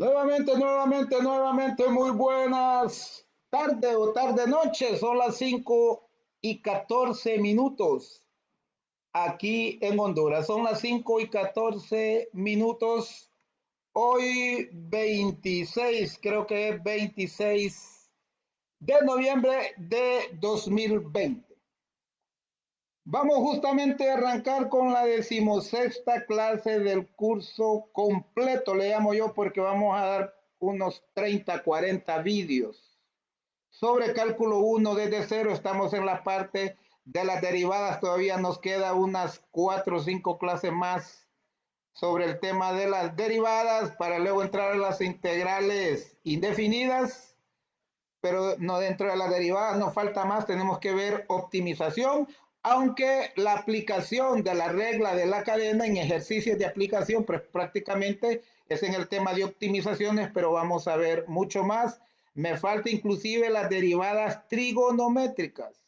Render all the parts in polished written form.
Nuevamente, muy buenas tardes o tarde-noche. Son las 5:14 aquí en Honduras. Son las 5:14. Hoy 26, creo que es 26 de noviembre de 2020. Vamos justamente a arrancar con la 16ª clase del curso completo, le llamo yo, porque vamos a dar unos 30, 40 vídeos sobre cálculo 1 desde cero. Estamos en la parte de las derivadas, todavía nos queda unas 4 o 5 clases más sobre el tema de las derivadas para luego entrar a las integrales indefinidas, pero no dentro de las derivadas nos falta más, tenemos que ver optimización, aunque la aplicación de la regla de la cadena en ejercicios de aplicación pues, prácticamente es en el tema de optimizaciones, pero vamos a ver mucho más. Me falta inclusive las derivadas trigonométricas,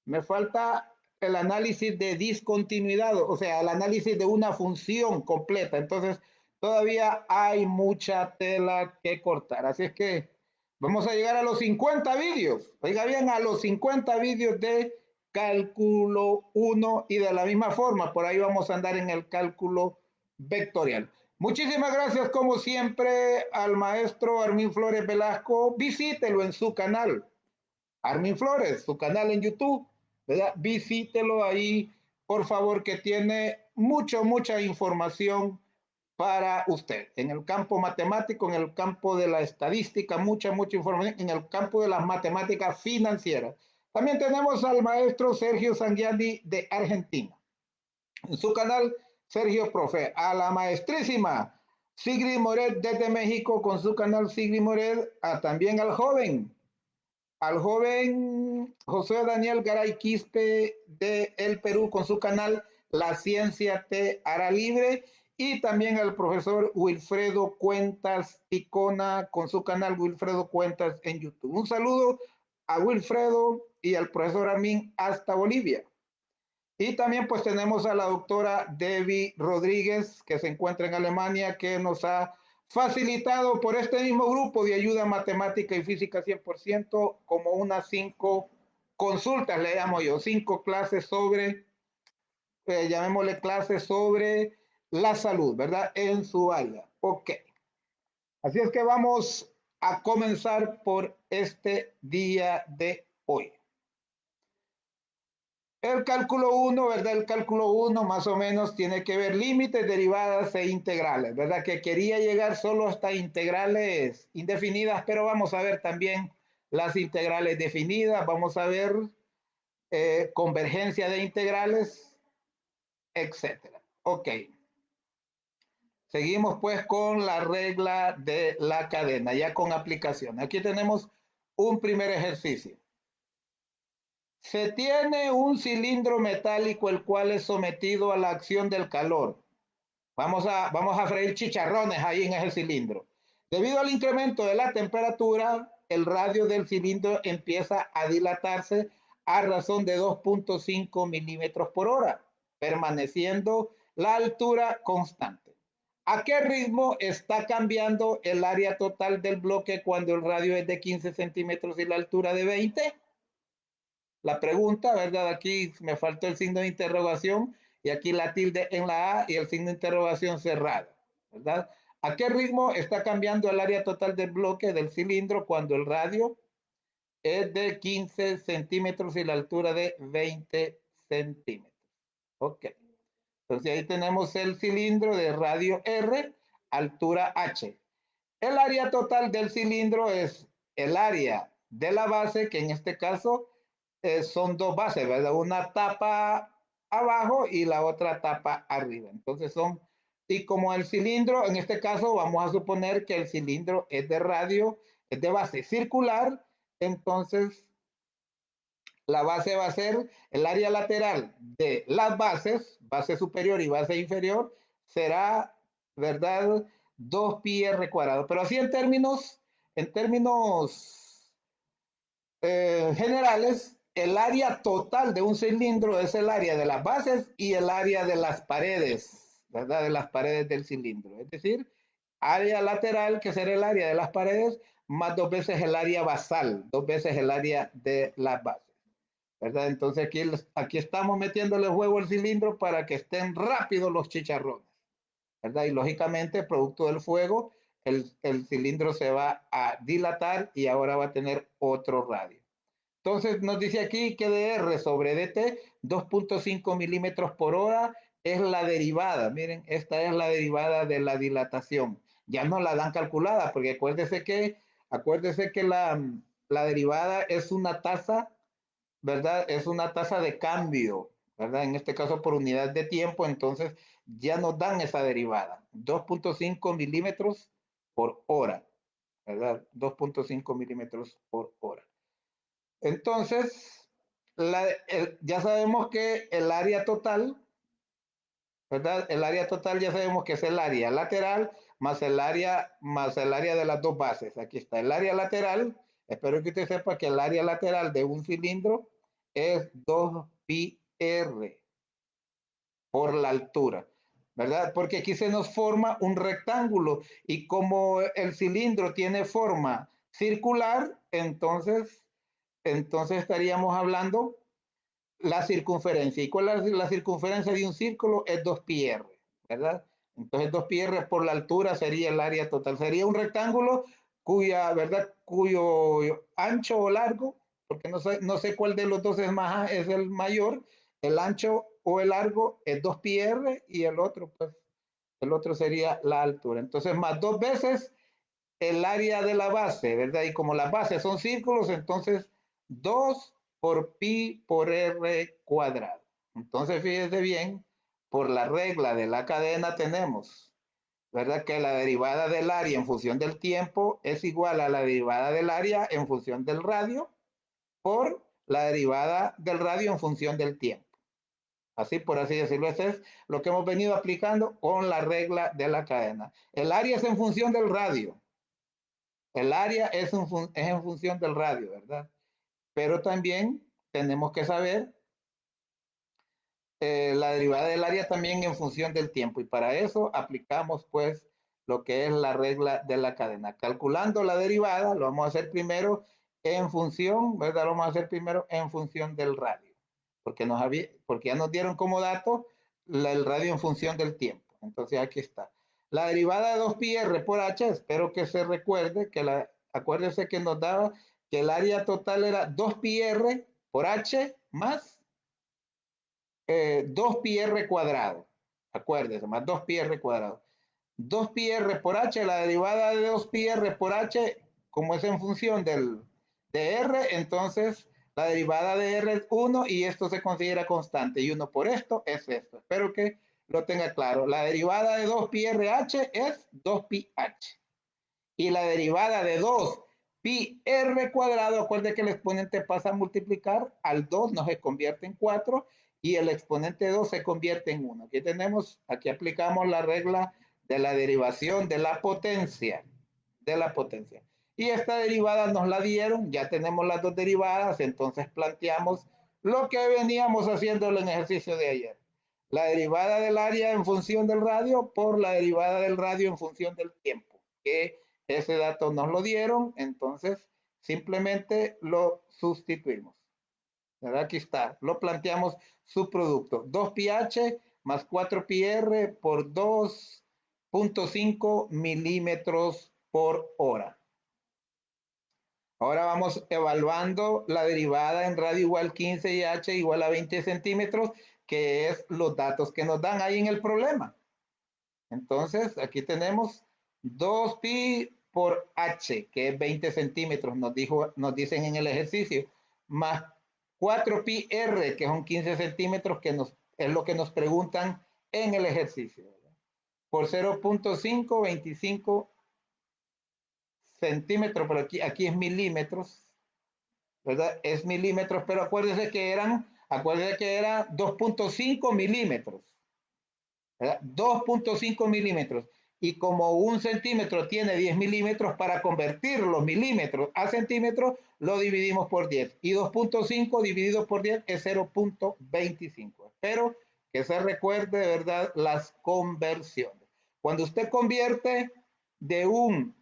me falta el análisis de discontinuidad, o sea, el análisis de una función completa. Entonces, todavía hay mucha tela que cortar. Así es que vamos a llegar a los 50 vídeos. Oiga bien, a los 50 vídeos de cálculo 1 y de la misma forma, por ahí vamos a andar en el cálculo vectorial. Muchísimas gracias, como siempre, al maestro Armin Flores Velasco. Visítelo en su canal, Armin Flores, su canal en YouTube, ¿verdad? Visítelo ahí, por favor, que tiene mucha información para usted. En el campo matemático, en el campo de la estadística, mucha información, en el campo de las matemáticas financieras. También tenemos al maestro Sergio Sanguiani de Argentina. En su canal, Sergio Profe. A la maestrísima Sigrid Moret desde México con su canal Sigrid Moret. También al joven José Daniel Garay Quispe de El Perú con su canal La Ciencia Te Hará Libre, y también al profesor Wilfredo Cuentas Picona con su canal Wilfredo Cuentas en YouTube. Un saludo a Wilfredo y al profesor Armin hasta Bolivia. Y también pues tenemos a la doctora Debbie Rodríguez, que se encuentra en Alemania, que nos ha facilitado por este mismo grupo de ayuda matemática y física 100% como unas 5 consultas, le llamo yo, 5 clases sobre, llamémosle clases sobre la salud, ¿verdad? En su área. Ok. Así es que vamos a comenzar por este día de hoy. El cálculo 1, ¿verdad? El cálculo 1 más o menos tiene que ver límites, derivadas e integrales, ¿verdad? Que quería llegar solo hasta integrales indefinidas, pero vamos a ver también las integrales definidas, vamos a ver convergencia de integrales, etcétera. Ok. Seguimos pues con la regla de la cadena, ya con aplicación. Aquí tenemos un primer ejercicio. Se tiene un cilindro metálico el cual es sometido a la acción del calor. Vamos a freír chicharrones ahí en ese cilindro. Debido al incremento de la temperatura, el radio del cilindro empieza a dilatarse a razón de 2.5 milímetros por hora, permaneciendo la altura constante. ¿A qué ritmo está cambiando el área total del bloque cuando el radio es de 15 centímetros y la altura de 20? La pregunta, ¿verdad? Aquí me faltó el signo de interrogación y aquí la tilde en la A y el signo de interrogación cerrado, ¿verdad? ¿A qué ritmo está cambiando el área total del bloque del cilindro cuando el radio es de 15 centímetros y la altura de 20 centímetros? Ok. Entonces ahí tenemos el cilindro de radio R, altura H. El área total del cilindro es el área de la base, que en este caso son dos bases, ¿verdad? Una tapa abajo y la otra tapa arriba. Entonces y como el cilindro, en este caso vamos a suponer que el cilindro es de radio, es de base circular, entonces la base va a ser el área lateral de las bases, base superior y base inferior, será, ¿verdad? 2πr cuadrado. Pero así en términos generales, el área total de un cilindro es el área de las bases y el área de las paredes, ¿verdad? De las paredes del cilindro. Es decir, área lateral, que será el área de las paredes, más 2 veces el área basal, 2 veces el área de las bases, ¿verdad? Entonces aquí estamos metiéndole juego al cilindro para que estén rápidos los chicharrones, ¿verdad? Y lógicamente, producto del fuego, el cilindro se va a dilatar y ahora va a tener otro radio. Entonces nos dice aquí que de R sobre DT, 2.5 milímetros por hora es la derivada. Miren, esta es la derivada de la dilatación. Ya no la dan calculada, porque acuérdese que la derivada es una tasa, ¿verdad? Es una tasa de cambio, ¿verdad? En este caso por unidad de tiempo, entonces ya nos dan esa derivada. 2.5 milímetros por hora, ¿verdad? 2.5 milímetros por hora. Entonces, ya sabemos que el área total, ¿verdad? El área total ya sabemos que es el área lateral más el área de las dos bases. Aquí está el área lateral. Espero que usted sepa que el área lateral de un cilindro es 2πr por la altura, ¿verdad? Porque aquí se nos forma un rectángulo y como el cilindro tiene forma circular, entonces estaríamos hablando la circunferencia. ¿Y cuál es la circunferencia de un círculo? Es 2πr, ¿verdad? Entonces 2πr por la altura sería el área total. Sería un rectángulo ¿verdad? Cuyo ancho o largo, porque no sé cuál de los dos es el mayor, el ancho o el largo es 2πr y el otro sería la altura. Entonces más 2 veces el área de la base, ¿verdad? Y como las bases son círculos, entonces 2 por pi por r cuadrado. Entonces, fíjese bien, por la regla de la cadena tenemos, ¿verdad? Que la derivada del área en función del tiempo es igual a la derivada del área en función del radio por la derivada del radio en función del tiempo. Así, por así decirlo, eso es lo que hemos venido aplicando con la regla de la cadena. El área es en función del radio. El área es en función del radio, ¿verdad? Pero también tenemos que saber la derivada del área también en función del tiempo. Y para eso aplicamos pues lo que es la regla de la cadena. Calculando la derivada, lo vamos a hacer primero en función, ¿verdad? Lo vamos a hacer primero en función del radio. Porque ya nos dieron como dato el radio en función del tiempo. Entonces aquí está. La derivada de 2πr por h, espero que se recuerde acuérdese que nos daba que el área total era 2πr por h más 2πr cuadrado. Acuérdese, más 2πr cuadrado. 2πr por h, la derivada de 2πr por h, como es en función de r, entonces la derivada de r es 1 y esto se considera constante. Y 1 por esto es esto. Espero que lo tenga claro. La derivada de 2πrh es 2πh. Y la derivada de 2πr cuadrado, acuerde que el exponente pasa a multiplicar al 2, no se convierte en 4 y el exponente 2 se convierte en 1. Aquí aplicamos la regla de la derivación de la potencia, Y esta derivada nos la dieron, ya tenemos las dos derivadas, entonces planteamos lo que veníamos haciendo en el ejercicio de ayer. La derivada del área en función del radio por la derivada del radio en función del tiempo, que ese dato nos lo dieron, entonces simplemente lo sustituimos. ¿Verdad? Aquí está, lo planteamos su producto. 2πh más 4πr por 2.5 milímetros por hora. Ahora vamos evaluando la derivada en radio igual 15 y h igual a 20 centímetros, que es los datos que nos dan ahí en el problema. Entonces, aquí tenemos 2pi por h, que es 20 centímetros, nos dicen en el ejercicio, más 4pi r, que son 15 centímetros, es lo que nos preguntan en el ejercicio, ¿verdad? Por 0.525 centímetros, pero aquí es milímetros, ¿verdad? Es milímetros, pero acuérdense que era 2.5 milímetros. 2.5 milímetros. Y como un centímetro tiene 10 milímetros, para convertir los milímetros a centímetros, lo dividimos por 10. Y 2.5 dividido por 10 es 0.25. Espero que se recuerde, ¿verdad?, las conversiones. Cuando usted convierte de un,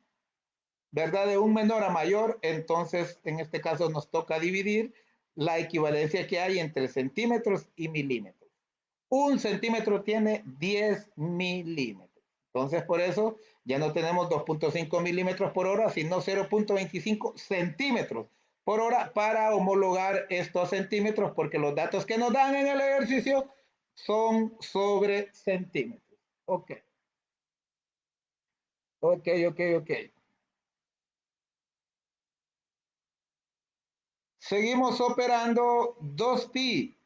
¿verdad? De un menor a mayor, entonces en este caso nos toca dividir la equivalencia que hay entre centímetros y milímetros. Un centímetro tiene 10 milímetros. Entonces, por eso ya no tenemos 2.5 milímetros por hora, sino 0.25 centímetros por hora para homologar estos centímetros, porque los datos que nos dan en el ejercicio son sobre centímetros. Ok, ok, ok, ok. Seguimos operando 2pi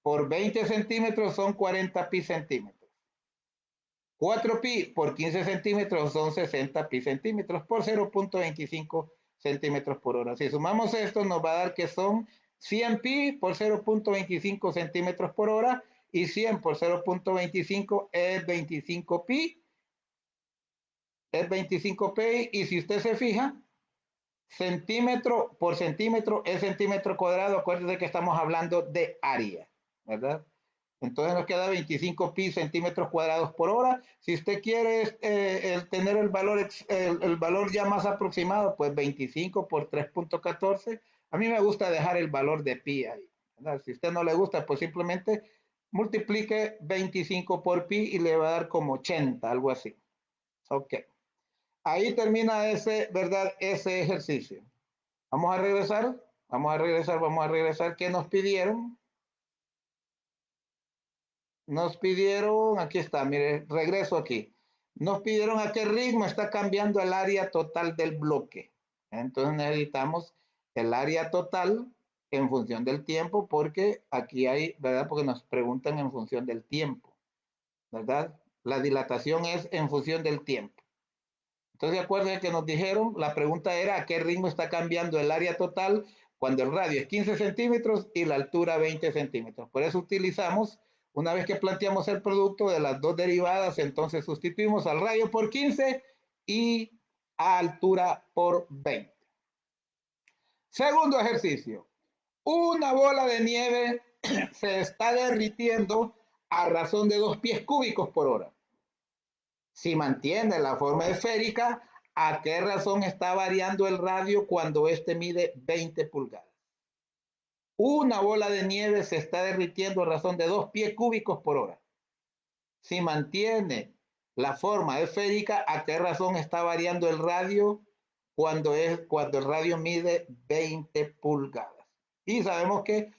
por 20 centímetros son 40 pi centímetros. 4pi por 15 centímetros son 60 pi centímetros por 0.25 centímetros por hora. Si sumamos esto, nos va a dar que son 100 pi por 0.25 centímetros por hora y 100 por 0.25 es 25 pi, es 25 pi. Y si usted se fija, centímetro por centímetro es centímetro cuadrado. Acuérdense que estamos hablando de área, ¿verdad? Entonces nos queda 25 pi centímetros cuadrados por hora. Si usted quiere tener el valor ya más aproximado, pues 25 por 3.14. A mí me gusta dejar el valor de pi ahí, ¿verdad? Si a usted no le gusta, pues simplemente multiplique 25 por pi y le va a dar como 80, algo así. Ok. Ahí termina ese, ¿verdad? Ese ejercicio. Vamos a regresar, vamos a regresar, vamos a regresar. ¿Qué nos pidieron? Nos pidieron, aquí está, mire, regreso aquí. Nos pidieron a qué ritmo está cambiando el área total del bloque. Entonces necesitamos el área total en función del tiempo, porque aquí hay, ¿verdad? Porque nos preguntan en función del tiempo, ¿verdad? La dilatación es en función del tiempo. Entonces, de acuerdo a que nos dijeron, la pregunta era a qué ritmo está cambiando el área total cuando el radio es 15 centímetros y la altura 20 centímetros. Por eso utilizamos, una vez que planteamos el producto de las dos derivadas, entonces sustituimos al radio por 15 y a altura por 20. Segundo ejercicio. Una bola de nieve se está derritiendo a razón de 2 pies cúbicos por hora. Si mantiene la forma esférica, ¿a qué razón está variando el radio cuando este mide 20 pulgadas? Una bola de nieve se está derritiendo a razón de 2 pies cúbicos por hora. Si mantiene la forma esférica, ¿a qué razón está variando el radio cuando el radio mide 20 pulgadas? Y sabemos que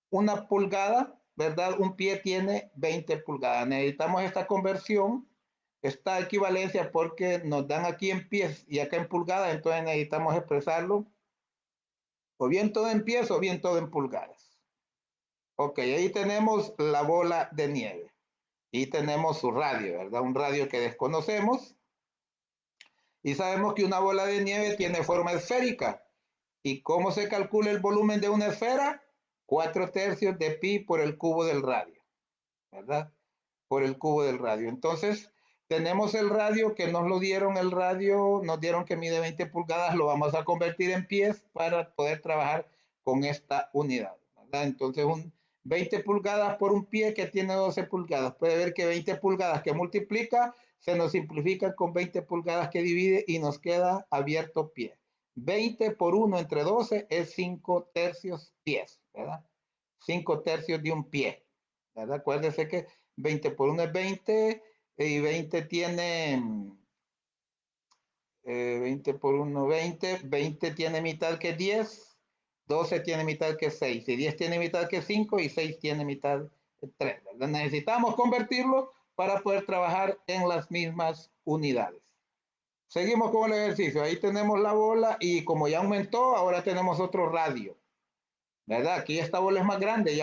una pulgada, ¿verdad? Un pie tiene 20 pulgadas. Necesitamos esta conversión, esta equivalencia, porque nos dan aquí en pies y acá en pulgadas, entonces necesitamos expresarlo o bien todo en pies o bien todo en pulgadas. Ok, ahí tenemos la bola de nieve y tenemos su radio, ¿verdad? Un radio que desconocemos y sabemos que una bola de nieve tiene forma esférica. ¿Y cómo se calcula el volumen de una esfera? 4/3 de pi por el cubo del radio, ¿verdad? Por el cubo del radio. Entonces, tenemos el radio que nos lo dieron, el radio nos dieron que mide 20 pulgadas, lo vamos a convertir en pies para poder trabajar con esta unidad, ¿verdad? Entonces, 20 pulgadas por un pie que tiene 12 pulgadas. Puede ver que 20 pulgadas que multiplica se nos simplifica con 20 pulgadas que divide y nos queda abierto pie. 20 por 1 entre 12 es 5/3 pies, ¿verdad? 5/3 de un pie, ¿verdad? Acuérdese que 20 por 1 es 20 y 20 tiene, 20 por 1, 20, 20 tiene mitad que 10, 12 tiene mitad que 6, y 10 tiene mitad que 5 y 6 tiene mitad que 3, ¿verdad? Necesitamos convertirlo para poder trabajar en las mismas unidades. Seguimos con el ejercicio, ahí tenemos la bola y como ya aumentó, ahora tenemos otro radio, ¿verdad? Aquí esta bola es más grande,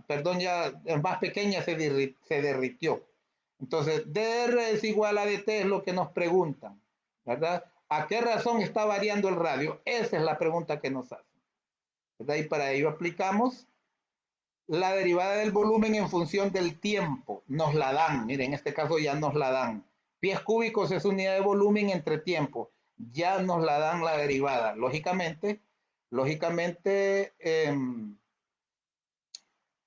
perdón, ya es más pequeña, se derritió. Entonces, dr es igual a dt, es lo que nos preguntan, ¿verdad? ¿A qué razón está variando el radio? Esa es la pregunta que nos hacen, ¿verdad? Y para ello aplicamos la derivada del volumen en función del tiempo. Nos la dan, miren, en este caso ya nos la dan. Pies cúbicos es unidad de volumen entre tiempo. Ya nos la dan la derivada. Lógicamente,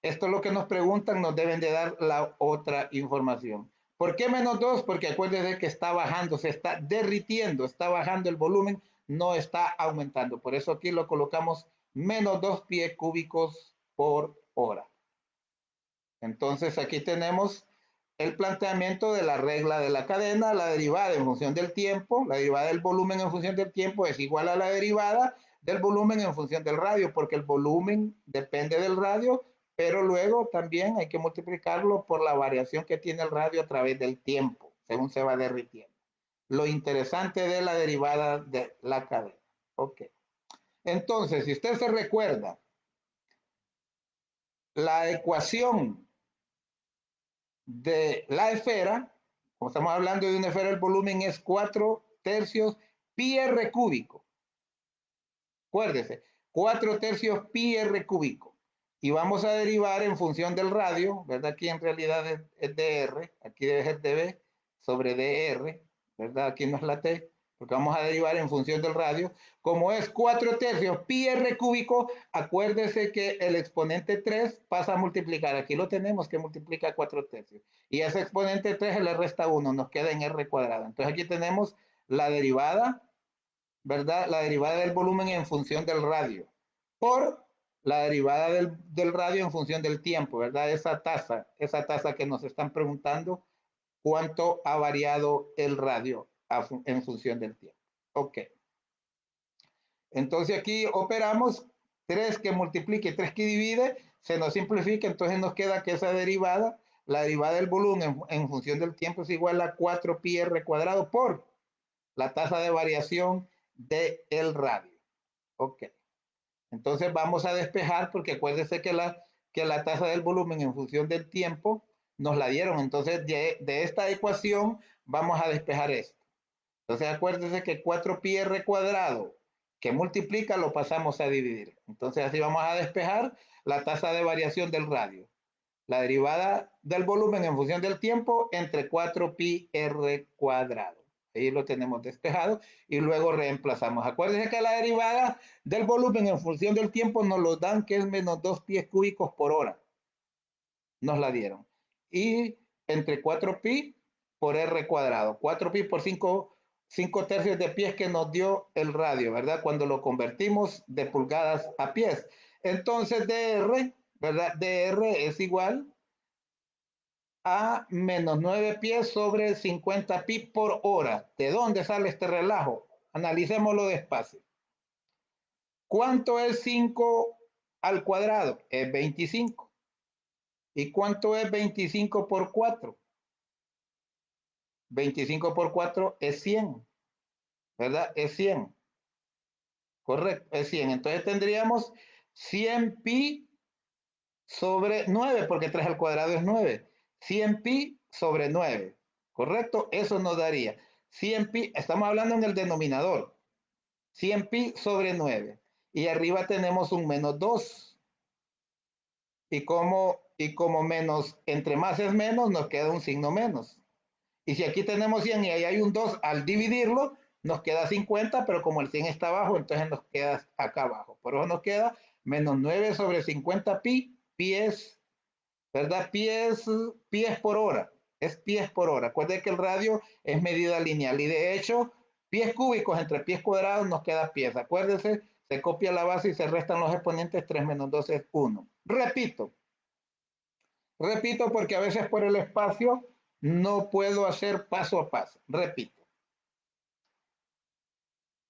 esto es lo que nos preguntan, nos deben de dar la otra información. ¿Por qué menos 2? Porque acuérdense que está bajando, se está derritiendo, está bajando el volumen, no está aumentando. Por eso aquí lo colocamos menos 2 pies cúbicos por hora. Entonces aquí tenemos el planteamiento de la regla de la cadena, la derivada en función del tiempo, la derivada del volumen en función del tiempo es igual a la derivada del volumen en función del radio, porque el volumen depende del radio, pero luego también hay que multiplicarlo por la variación que tiene el radio a través del tiempo, según se va derritiendo. Lo interesante de la derivada de la cadena. Ok. Entonces, si usted se recuerda, la ecuación de la esfera, como estamos hablando de una esfera, el volumen es 4/3 pi r cúbico. Acuérdese, 4/3 pi r cúbico. Y vamos a derivar en función del radio, ¿verdad? Aquí en realidad es dr, aquí debe ser dB sobre dr, ¿verdad? Aquí no es la t, porque vamos a derivar en función del radio. Como es 4/3 pi r cúbico, acuérdese que el exponente 3 pasa a multiplicar. Aquí lo tenemos que multiplica 4/3. Y ese exponente 3 le resta 1, nos queda en r cuadrado. Entonces aquí tenemos la derivada, ¿verdad? La derivada del volumen en función del radio por la derivada del radio en función del tiempo, ¿verdad? Esa tasa que nos están preguntando, cuánto ha variado el radio en función del tiempo. Ok. Entonces aquí operamos 3 que multiplique, 3 que divide, se nos simplifica, entonces nos queda que esa derivada, la derivada del volumen en función del tiempo es igual a 4 pi r cuadrado por la tasa de variación del radio. Ok. Entonces vamos a despejar porque acuérdense que la tasa del volumen en función del tiempo nos la dieron. Entonces de esta ecuación vamos a despejar esto. Entonces acuérdense que 4 pi r cuadrado que multiplica lo pasamos a dividir. Entonces así vamos a despejar la tasa de variación del radio. La derivada del volumen en función del tiempo entre 4 pi r cuadrado. Ahí lo tenemos despejado y luego reemplazamos. Acuérdense que la derivada del volumen en función del tiempo nos lo dan que es menos 2 pies cúbicos por hora. Nos la dieron. Y entre 4 pi por r cuadrado. 4 pi por 5/3 de pies que nos dio el radio, ¿verdad? Cuando lo convertimos de pulgadas a pies. Entonces dr, ¿verdad? dr es igual a menos 9 pies sobre 50 pi por hora. ¿De dónde sale este relajo? Analicémoslo despacio. ¿Cuánto es 5 al cuadrado? Es 25. ¿Y cuánto es 25 por 4? 25 por 4 es 100, ¿verdad? Es 100. Correcto, es 100. Entonces tendríamos 100 pi sobre 9, porque 3 al cuadrado es 9. 100 pi sobre 9. ¿Correcto? Eso nos daría 100 pi, estamos hablando en el denominador, 100 pi sobre 9. Y arriba tenemos un menos 2. Y como menos, entre más es menos, nos queda un signo menos. Y si aquí tenemos 100 y ahí hay un 2, al dividirlo, nos queda 50, pero como el 100 está abajo, entonces nos queda acá abajo. Por eso nos queda menos 9 sobre 50 pi, pies, ¿verdad? Pies por hora. Es pies por hora. Acuérdense que el radio es medida lineal y de hecho, pies cúbicos entre pies cuadrados nos queda pies. Acuérdense, se copia la base y se restan los exponentes, 3 menos 2 es 1. Repito porque a veces por el espacio no puedo hacer paso a paso.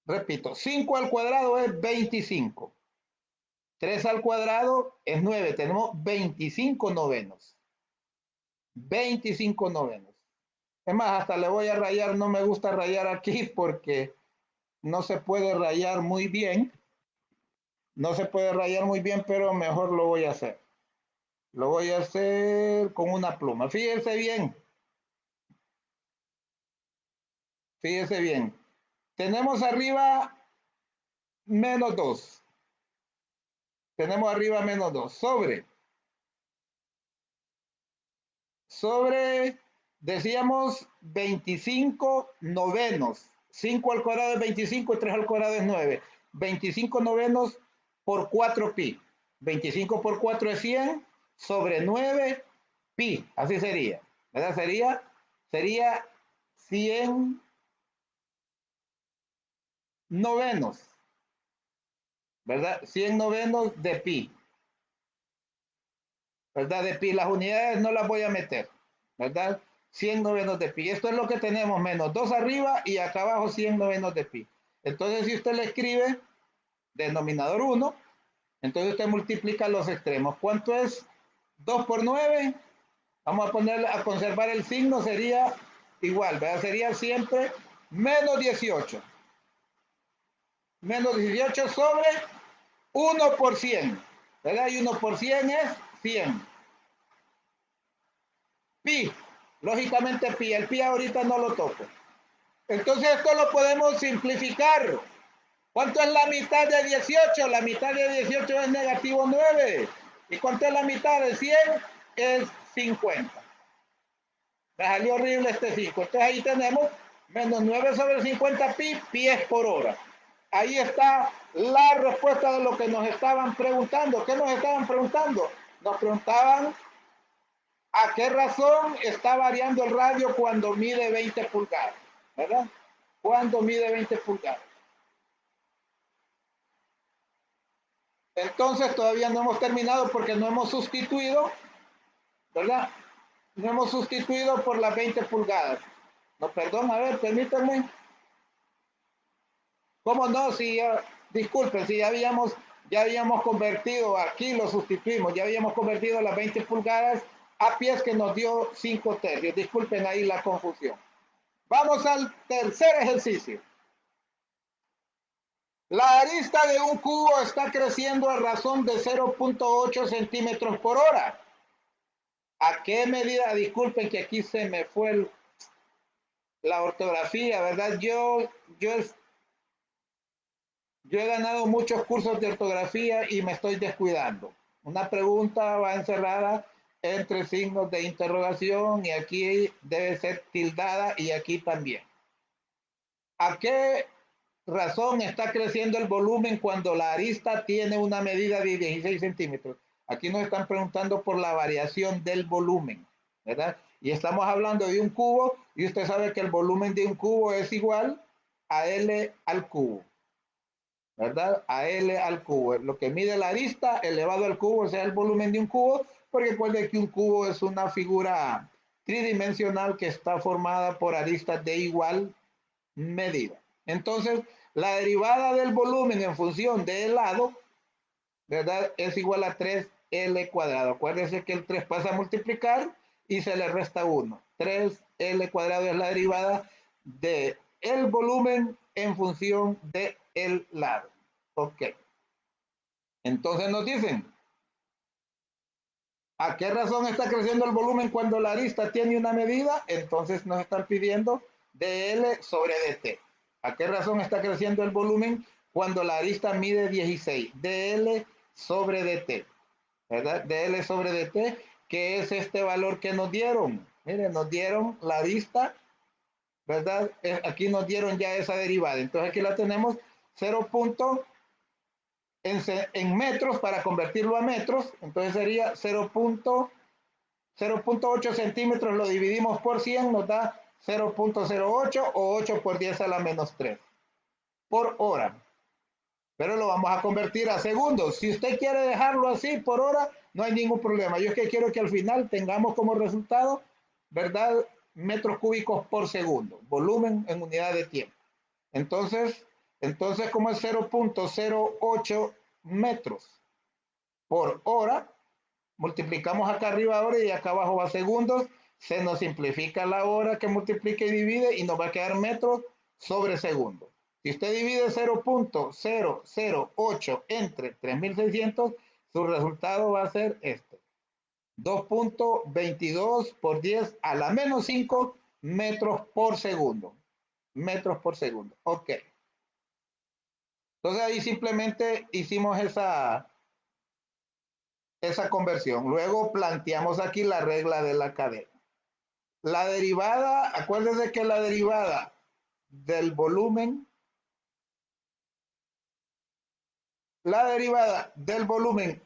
Repito, 5 al cuadrado es 25. 3 al cuadrado es 9. Tenemos 25 novenos. 25 novenos. Es más, hasta le voy a rayar, no me gusta rayar aquí porque no se puede rayar muy bien. No se puede rayar muy bien, pero mejor lo voy a hacer. Lo voy a hacer con una pluma. Fíjense bien. Fíjense bien. Tenemos arriba menos 2. Tenemos arriba menos 2. Sobre, decíamos 25 novenos. 5 al cuadrado es 25 y 3 al cuadrado es 9. 25 novenos por 4 pi. 25 por 4 es 100 sobre 9 pi. Así sería. ¿Verdad? Sería sería 100 novenos, ¿verdad? 100 novenos de pi, ¿verdad? De pi, las unidades no las voy a meter, ¿verdad? 100 novenos de pi. Esto es lo que tenemos, menos 2 arriba y acá abajo 100 novenos de pi. Entonces, si usted le escribe denominador 1, entonces usted multiplica los extremos. ¿Cuánto es 2 por 9? Vamos a poner, a conservar el signo, sería igual, ¿verdad? Sería siempre menos 18. Menos 18 sobre 1 por 100, ¿verdad? Y 1 por 100 es 100. Pi, lógicamente pi, el pi ahorita no lo toco. Entonces esto lo podemos simplificar. ¿Cuánto es la mitad de 18? La mitad de 18 es negativo 9. ¿Y cuánto es la mitad de 100? Es 50. Me salió horrible este 5. Entonces ahí tenemos menos 9 sobre 50 pi, pies por hora. Ahí está la respuesta de lo que nos estaban preguntando. ¿Qué nos estaban preguntando? Nos preguntaban a qué razón está variando el radio cuando mide 20 pulgadas, ¿verdad? Cuando mide 20 pulgadas. Entonces todavía no hemos terminado porque no hemos sustituido, ¿verdad? No hemos sustituido por las 20 pulgadas. No, perdón, a ver, permítanme. ¿Cómo no? Si ya, disculpen, si ya habíamos convertido, aquí lo sustituimos, ya habíamos convertido las 20 pulgadas a pies que nos dio 5 tercios. Disculpen ahí la confusión. Vamos al tercer ejercicio. La arista de un cubo está creciendo a razón de 0.8 centímetros por hora. ¿A qué medida? Disculpen que aquí se me fue la ortografía, ¿verdad? Yo he ganado muchos cursos de ortografía y me estoy descuidando. Una pregunta va encerrada entre signos de interrogación y aquí debe ser tildada y aquí también. ¿A qué razón está creciendo el volumen cuando la arista tiene una medida de 16 centímetros? Aquí nos están preguntando por la variación del volumen, ¿verdad? Y estamos hablando de un cubo y usted sabe que el volumen de un cubo es igual a L al cubo, ¿verdad? A L al cubo. Lo que mide la arista elevado al cubo, o sea, el volumen de un cubo, porque recuerde que un cubo es una figura tridimensional que está formada por aristas de igual medida. Entonces, la derivada del volumen en función del lado, ¿verdad? Es igual a 3L cuadrado. Acuérdense que el 3 pasa a multiplicar y se le resta 1. 3L cuadrado es la derivada de el volumen en función del lado. Ok. Entonces nos dicen, ¿a qué razón está creciendo el volumen cuando la arista tiene una medida? Entonces nos están pidiendo dl sobre dt. ¿A qué razón está creciendo el volumen cuando la arista mide 16? dl sobre dt, ¿verdad? dl sobre dt, que es este valor que nos dieron. Miren, nos dieron la arista, ¿verdad? Aquí nos dieron ya esa derivada. Entonces aquí la tenemos 0. En metros para convertirlo a metros, entonces sería 0.08 centímetros, lo dividimos por 100, nos da 0.08 o 8 por 10 a la menos 3 por hora. Pero lo vamos a convertir a segundos. Si usted quiere dejarlo así por hora, no hay ningún problema. Yo es que quiero que al final tengamos como resultado, ¿verdad? Metros cúbicos por segundo, volumen en unidad de tiempo. Entonces como es 0.08 metros por hora, multiplicamos acá arriba hora y acá abajo va segundos, se nos simplifica la hora que multiplica y divide y nos va a quedar metros sobre segundo. Si usted divide 0.008 entre 3600, su resultado va a ser este. 2.22 por 10 a la menos 5 metros por segundo. Metros por segundo. Ok. Entonces ahí simplemente hicimos esa conversión. Luego planteamos aquí la regla de la cadena. La derivada, acuérdense que la derivada del volumen,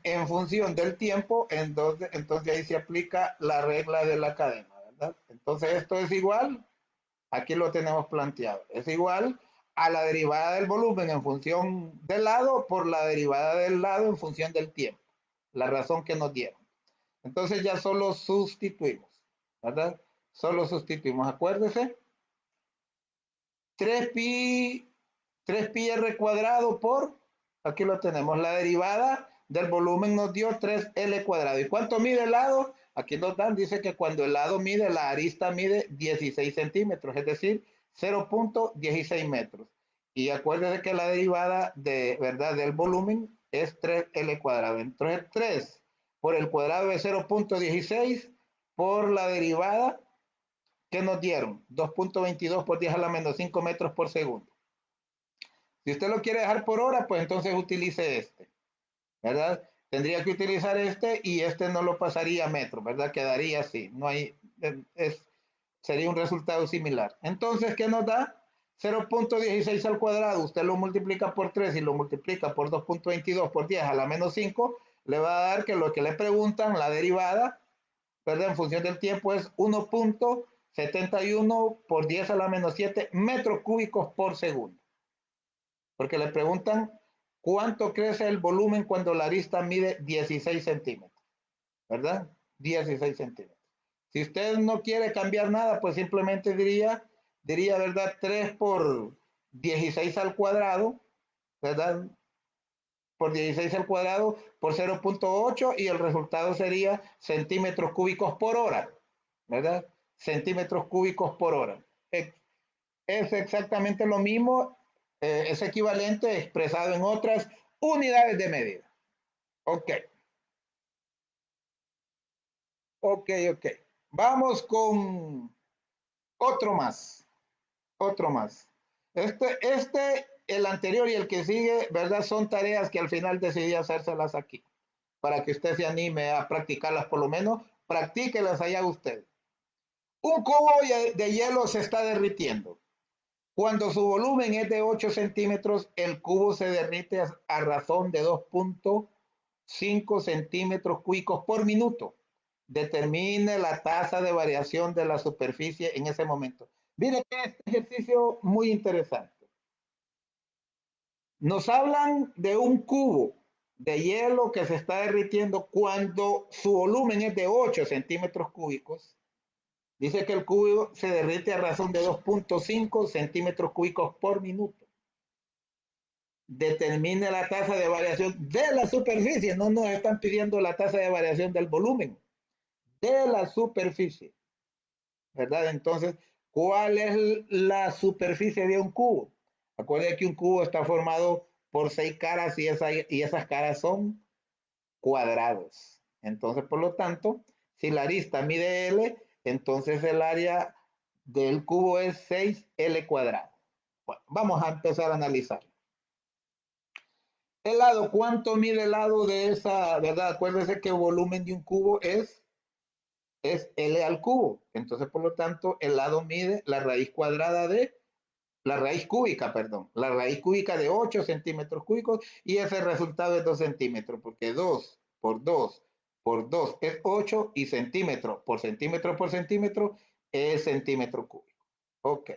en función del tiempo, entonces ahí se aplica la regla de la cadena, ¿verdad? ¿verdad? Entonces esto es igual, aquí lo tenemos planteado, es igual a la derivada del volumen en función del lado por la derivada del lado en función del tiempo, la razón que nos dieron. Entonces ya solo sustituimos, ¿verdad? Solo sustituimos, acuérdese, 3pi 3πr cuadrado por, aquí lo tenemos, la derivada del volumen nos dio 3L cuadrado. ¿Y cuánto mide el lado? Aquí nos dan, dice que cuando el lado mide, la arista mide 16 centímetros, es decir, 0.16 metros. Y acuérdense que la derivada de, ¿verdad?, del volumen es 3L cuadrado. Entonces 3 por el cuadrado de 0.16 por la derivada que nos dieron, 2.22 por 10 a la menos 5 metros por segundo. Si usted lo quiere dejar por hora, pues entonces utilice este, ¿verdad? Tendría que utilizar este y este no lo pasaría a metro, ¿verdad? Quedaría así, no hay, sería un resultado similar. Entonces, ¿qué nos da? 0.16 al cuadrado, usted lo multiplica por 3 y lo multiplica por 2.22 por 10 a la menos 5, le va a dar que lo que le preguntan, la derivada, ¿verdad? En función del tiempo es 1.71 por 10 a la menos 7 metros cúbicos por segundo. Porque le preguntan cuánto crece el volumen cuando la arista mide 16 centímetros, ¿verdad? 16 centímetros. Si usted no quiere cambiar nada, pues simplemente diría, ¿verdad? 3 por 16 al cuadrado, ¿verdad? Por 16 al cuadrado por 0.8 y el resultado sería centímetros cúbicos por hora, ¿verdad? Centímetros cúbicos por hora. Es exactamente lo mismo, es equivalente expresado en otras unidades de medida. Ok, ok. Vamos con otro más, otro más. El anterior y el que sigue, ¿verdad? Son tareas que al final decidí hacérselas aquí, para que usted se anime a practicarlas por lo menos, practíquelas allá usted. Un cubo de hielo se está derritiendo. Cuando su volumen es de 8 centímetros, el cubo se derrite a razón de 2.5 centímetros cúbicos por minuto. Determine la tasa de variación de la superficie en ese momento. Mire que este ejercicio muy interesante. Nos hablan de un cubo de hielo que se está derritiendo cuando su volumen es de 8 centímetros cúbicos. Dice que el cubo se derrite a razón de 2.5 centímetros cúbicos por minuto. Determine la tasa de variación de la superficie. No nos están pidiendo la tasa de variación del volumen, de la superficie, ¿verdad? Entonces, ¿cuál es la superficie de un cubo? Acuérdense que un cubo está formado por 6 caras y esas caras son cuadrados. Entonces, por lo tanto, si la arista mide L, entonces el área del cubo es 6L cuadrado. Bueno, vamos a empezar a analizar. El lado, ¿cuánto mide el lado de esa, verdad? Acuérdese que el volumen de un cubo es L al cubo. Entonces, por lo tanto, el lado mide la raíz cuadrada de, la raíz cúbica, perdón, la raíz cúbica de 8 centímetros cúbicos y ese resultado es 2 centímetros, porque 2 por 2 por 2 es 8 y centímetro por centímetro es centímetro cúbico. Ok.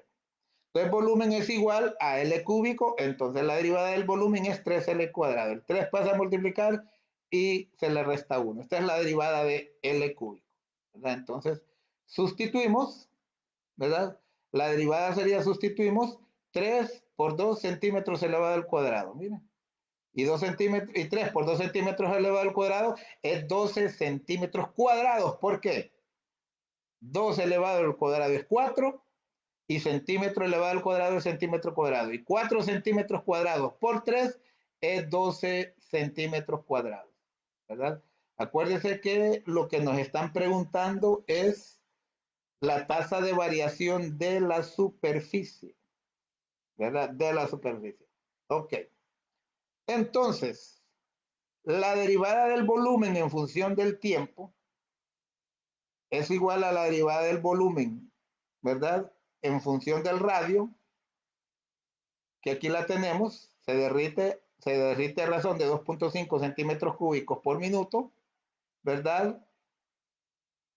Entonces, volumen es igual a L cúbico, entonces la derivada del volumen es 3L cuadrado. El 3 pasa a multiplicar y se le resta 1. Esta es la derivada de L cúbico, ¿verdad? Entonces, sustituimos, ¿verdad? La derivada sería, sustituimos 3 por 2 centímetros elevado al cuadrado, miren. Y 2 centímetros, y 3 por 2 centímetros elevado al cuadrado es 12 centímetros cuadrados. ¿Por qué? 2 elevado al cuadrado es 4 y centímetro elevado al cuadrado es centímetro cuadrado. Y 4 centímetros cuadrados por 3 es 12 centímetros cuadrados, ¿verdad? Acuérdense que lo que nos están preguntando es la tasa de variación de la superficie, ¿verdad? De la superficie. Ok. Entonces, la derivada del volumen en función del tiempo es igual a la derivada del volumen, ¿verdad? En función del radio, que aquí la tenemos, se derrite a razón de 2.5 centímetros cúbicos por minuto, ¿verdad?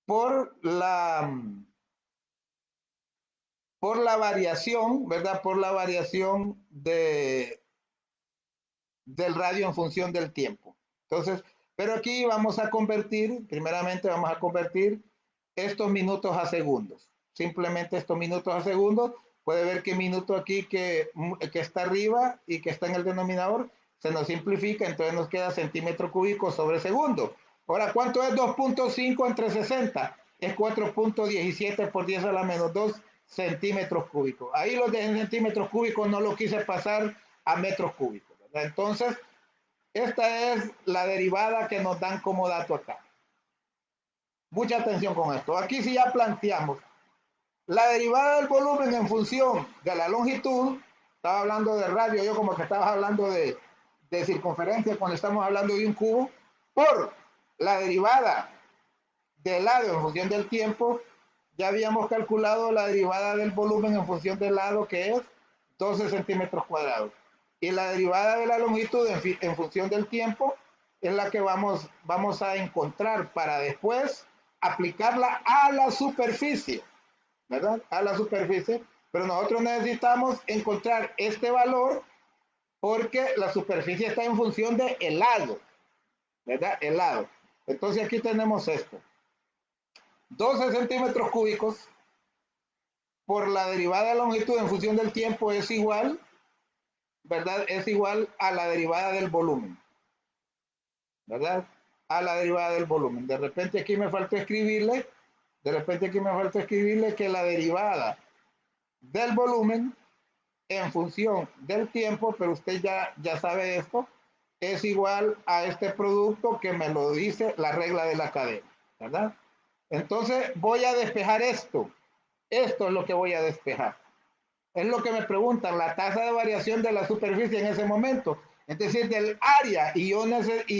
Por la por la variación, ¿verdad? Por la variación del radio en función del tiempo. Entonces, pero aquí vamos a convertir, primeramente vamos a convertir estos minutos a segundos. Simplemente estos minutos a segundos. Puede ver que minuto aquí que está arriba y que está en el denominador se nos simplifica, entonces nos queda centímetro cúbico sobre segundo. Ahora, ¿cuánto es 2.5 entre 60? Es 4.17 por 10 a la menos 2 centímetros cúbicos. Ahí los de centímetros cúbicos no lo quise pasar a metros cúbicos, ¿verdad? Entonces, esta es la derivada que nos dan como dato acá. Mucha atención con esto. Aquí sí ya planteamos la derivada del volumen en función de la longitud. Estaba hablando de radio, yo como que estaba hablando de circunferencia cuando estamos hablando de un cubo, por la derivada del lado en función del tiempo. Ya habíamos calculado la derivada del volumen en función del lado, que es 12 centímetros cuadrados. Y la derivada de la longitud en función del tiempo es la que vamos a encontrar para después aplicarla a la superficie, ¿verdad? A la superficie. Pero nosotros necesitamos encontrar este valor porque la superficie está en función del lado, ¿verdad? El lado. Entonces aquí tenemos esto. 12 centímetros cúbicos por la derivada de la longitud en función del tiempo es igual, ¿verdad? Es igual a la derivada del volumen, ¿verdad? A la derivada del volumen. De repente aquí me falta escribirle, que la derivada del volumen en función del tiempo, pero usted ya sabe esto, es igual a este producto que me lo dice la regla de la cadena, ¿verdad? Entonces voy a despejar esto. Esto es lo que voy a despejar. Es lo que me preguntan, la tasa de variación de la superficie en ese momento. Es decir, del área. Y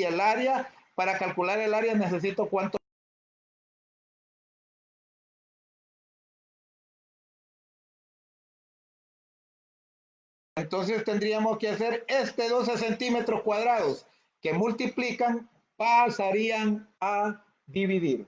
el área, para calcular el área necesito cuánto. Entonces tendríamos que hacer 12 centímetros cuadrados que multiplican, pasarían a dividir.